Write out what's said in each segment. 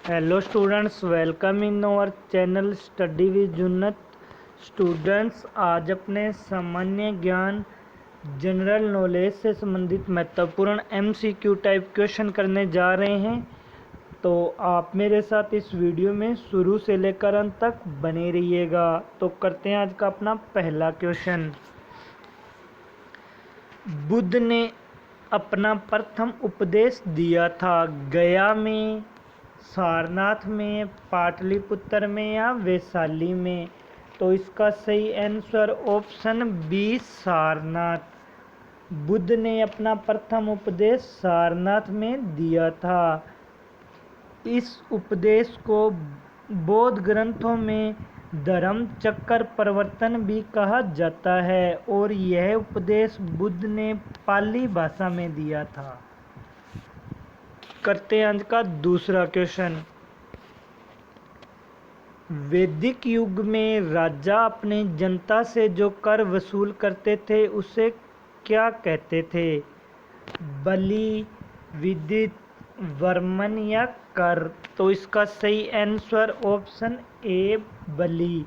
Hello students, welcome in our channel study with Junnat. Students, आज अपने सामान्य ज्ञान जनरल नॉलेज से संबंधित महत्वपूर्ण एमसीक्यू टाइप क्वेश्चन करने जा रहे हैं। तो आप मेरे साथ इस वीडियो में शुरू से लेकर अंत तक बने रहिएगा। तो करते हैं आज का अपना पहला क्वेश्चन। बुद्ध ने अपना प्रथम उपदेश दिया था गया में, सारनाथ में, पाटलिपुत्र में या वैशाली में? तो इसका सही answer option B Sarnath. Buddha ने अपना प्रथम उपदेश सारनाथ में दिया था। इस उपदेश को बौद्ध ग्रंथों में धर्म चक्र प्रवर्तन भी कहा जाता है और यह उपदेश बुद्ध ने पाली भाषा में दिया था। करते हैं आज का दूसरा क्वेश्चन। वैदिक युग में राजा अपनी जनता से जो कर वसूल करते थे उसे क्या कहते थे? बलि, विदित, वर्मन या कर? तो इसका सही आंसर ऑप्शन ए बलि।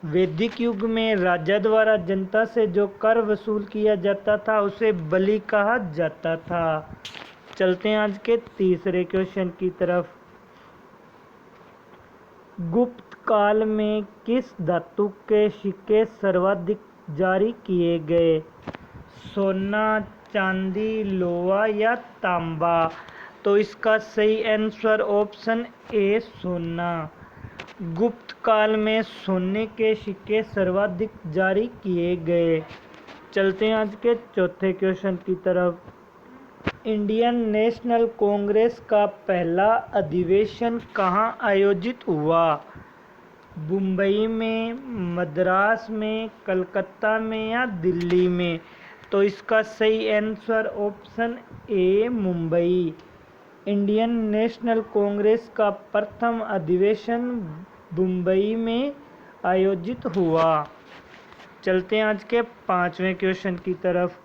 वैदिक युग में राजा द्वारा जनता से जो कर वसूल किया जाता था उसे बलि कहा जाता था। चलते हैं आज के तीसरे क्वेश्चन की तरफ। गुप्त काल में किस धातु के सिक्के सर्वाधिक जारी किए गए? सोना, चांदी, लोहा या तांबा? तो इसका सही आंसर ऑप्शन ए सोना। गुप्त काल में सोने के सिक्के सर्वाधिक जारी किए गए। चलते हैं आज के चौथे क्वेश्चन की तरफ। इंडियन नेशनल कांग्रेस का पहला अधिवेशन कहाँ आयोजित हुआ? मुंबई में, मद्रास में, कलकत्ता में या दिल्ली में? तो इसका सही answer option A Mumbai. Indian national Congress का प्रथम अधिवेशन मुंबई में आयोजित हुआ। चलते हैं आज के पांचवें क्वेश्चन की तरफ।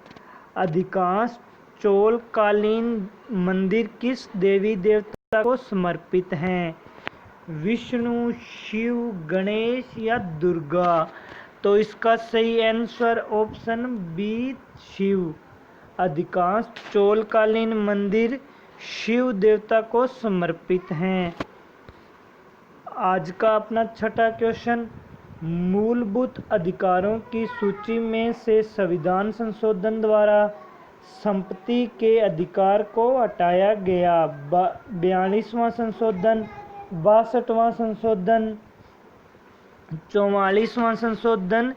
अधिकांश चोलकालीन मंदिर किस देवी देवता को समर्पित हैं? विष्णु, शिव, गणेश या दुर्गा? तो इसका सही आंसर ऑप्शन बी शिव। अधिकांश चोलकालीन मंदिर शिव देवता को समर्पित हैं। आज का अपना छठा क्वेश्चन। मूलभूत अधिकारों की सूची में से संविधान संशोधन द्वारा संपत्ति के अधिकार को हटाया गया। 42वां संशोधन, 62वां संशोधन, 44वां संशोधन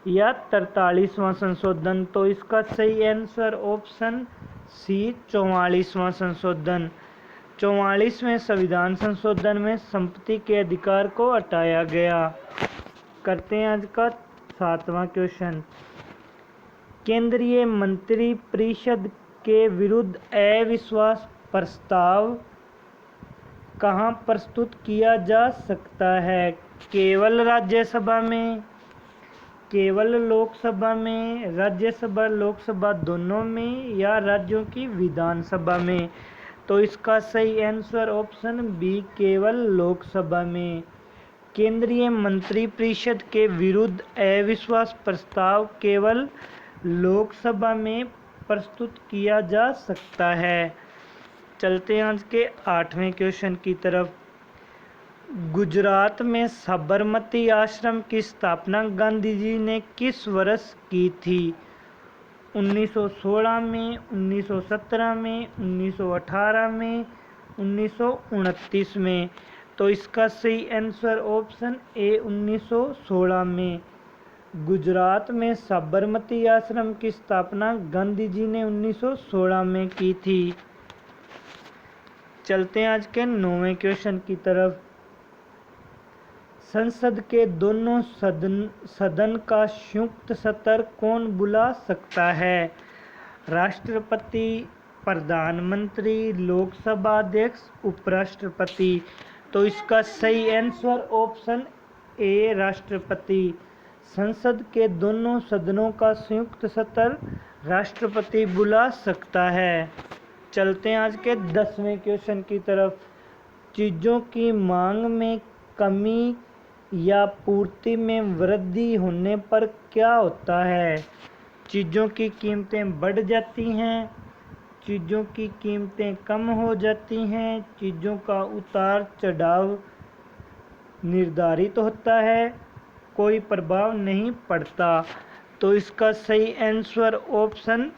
या 43वां संशोधन? तो इसका सही आंसर ऑप्शन सी 44वां संशोधन। 44वें संविधान संशोधन में संपत्ति के अधिकार को हटाया गया। करते हैं आज का सातवां क्वेश्चन। केंद्रीय मंत्री परिषद के विरुद्ध अविश्वास प्रस्ताव कहाँ प्रस्तुत किया जा सकता है? केवल राज्यसभा में, केवल लोकसभा में, राज्यसभा लोकसभा दोनों में या राज्यों की विधानसभा में? तो इसका सही आंसर ऑप्शन बी केवल लोकसभा में। केंद्रीय मंत्रिपरिषद के विरुद्ध अविश्वास प्रस्ताव केवल लोकसभा में प्रस्तुत किया जा सकता है। चलते हैं आज के आठवें क्वेश्चन की तरफ। गुजरात में साबरमती आश्रम की स्थापना गांधी जी ने किस वर्ष की थी? 1916 में, 1917 में, 1918 में, 1929 में? तो इसका सही आंसर ऑप्शन ए 1916 में। गुजरात में साबरमती आश्रम की स्थापना गांधी जी ने 1916 में की थी। चलते हैं आज के 9वें क्वेश्चन की तरफ। संसद के दोनों सदन का संयुक्त सत्र कौन बुला सकता है? राष्ट्रपति, प्रधानमंत्री, लोकसभा अध्यक्ष, उपराष्ट्रपति? तो इसका सही आंसर ऑप्शन ए राष्ट्रपति। संसद के दोनों सदनों का संयुक्त सत्र राष्ट्रपति बुला सकता है। चलते हैं आज के 10वें क्वेश्चन की तरफ। चीज़ों की मांग में कमी या पूर्ति में वृद्धि होने पर क्या होता है? चीज़ों की कीमतें बढ़ जाती हैं, चीज़ों की कीमतें कम हो जाती हैं, चीज़ों का उतार चढ़ाव निर्धारित होता है, कोई प्रभाव नहीं पड़ता। तो इसका सही आंसर ऑप्शन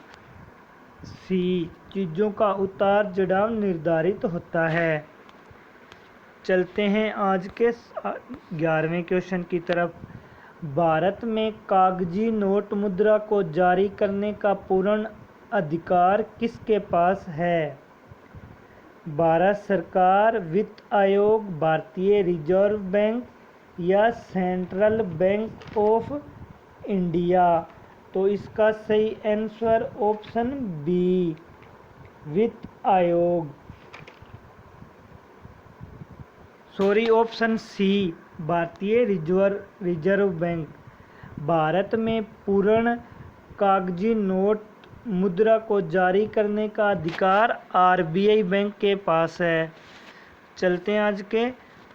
सी, चीज़ों का उतार चढ़ाव निर्धारित होता है। चलते हैं आज के 11वें क्वेश्चन की तरफ। भारत में कागजी नोट मुद्रा को जारी करने का पूर्ण अधिकार किसके पास है? भारत सरकार, वित्त आयोग, भारतीय रिजर्व बैंक या सेंट्रल बैंक ऑफ इंडिया? तो इसका सही आंसर ऑप्शन बी, वित्त आयोग, ऑप्शन सी, भारतीय रिजर्व बैंक। भारत में पूर्ण कागजी नोट मुद्रा को जारी करने का अधिकार आरबीआई बैंक के पास है। चलते हैं आज के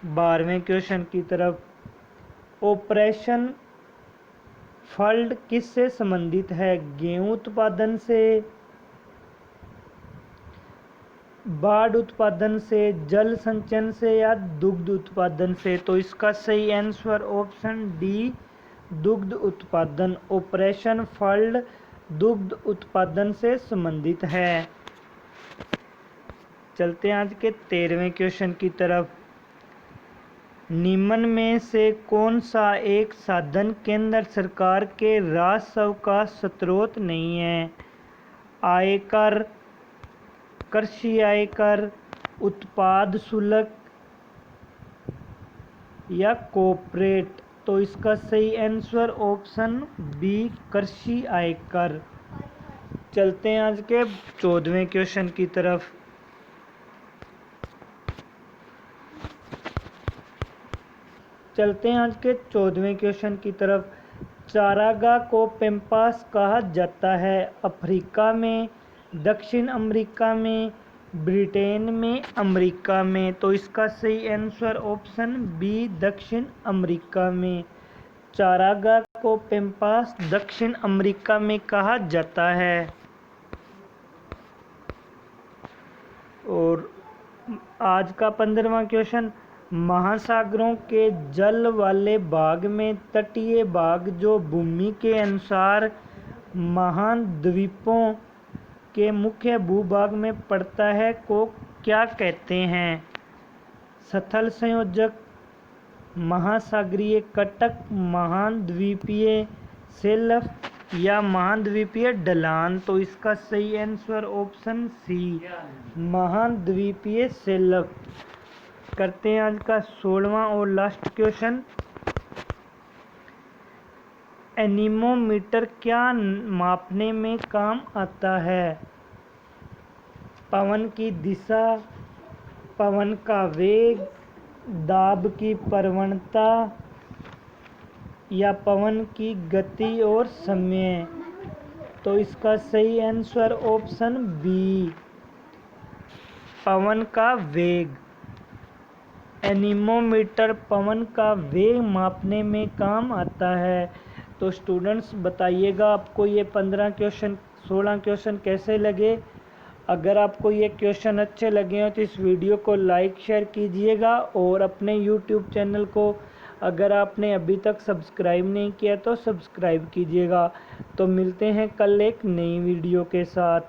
12वें क्वेश्चन की तरफ। ऑपरेशन फ्लड किससे संबंधित है? गेहूं उत्पादन से, बाढ़ उत्पादन से, जल संचयन से या दुग्ध उत्पादन से? तो इसका सही आंसर ऑप्शन डी, दुग्ध उत्पादन। ऑपरेशन फ्लड दुग्ध उत्पादन से संबंधित है। चलते हैं आज के 13वें क्वेश्चन की तरफ। निम्न में से कौन सा एक साधन केंद्र सरकार के राजस्व का स्रोत नहीं है? आयकर, कृषि आयकर, उत्पाद शुल्क या कॉर्पोरेट? तो इसका सही आंसर ऑप्शन बी, कृषि आयकर। चलते हैं आज के 14वें क्वेश्चन की तरफ। चलते हैं आज के 14वें क्वेश्चन की तरफ। चारागाह को पैम्पास कहा जाता है? अफ्रीका में, दक्षिण अमेरिका में, ब्रिटेन में, अमेरिका में? तो इसका सही आंसर ऑप्शन बी, दक्षिण अमेरिका में। चारागाह को पैम्पास दक्षिण अमेरिका में कहा जाता है। और आज का 15वां क्वेश्चन। महासागरों के जल वाले भाग में तटीय भाग जो भूमि के अनुसार महाद्वीपों के मुख्य भूभाग में पड़ता है को क्या कहते हैं? स्थल संयोजक, महासागरीय कटक, महाद्वीपीय शेल्फ या महाद्वीपीय ढलान? तो इसका सही आंसर ऑप्शन सी, महाद्वीपीय शेल्फ। करते हैं आज का 16वां और लास्ट क्वेश्चन। एनीमोमीटर क्या मापने में काम आता है? पवन की दिशा, पवन का वेग, दाब की प्रवणता या पवन की गति और समय? तो इसका सही आंसर ऑप्शन बी, पवन का वेग। एनीमोमीटर पवन का वेग मापने में काम आता है। तो स्टूडेंट्स बताइएगा आपको ये 16 क्वेश्चन कैसे लगे। अगर आपको ये क्वेश्चन अच्छे लगे हो तो इस वीडियो को लाइक शेयर कीजिएगा और अपने यूट्यूब चैनल को अगर आपने अभी तक सब्सक्राइब नहीं किया तो सब्सक्राइब कीजिएगा। तो मिलते हैं कल एक नई वीडियो के साथ।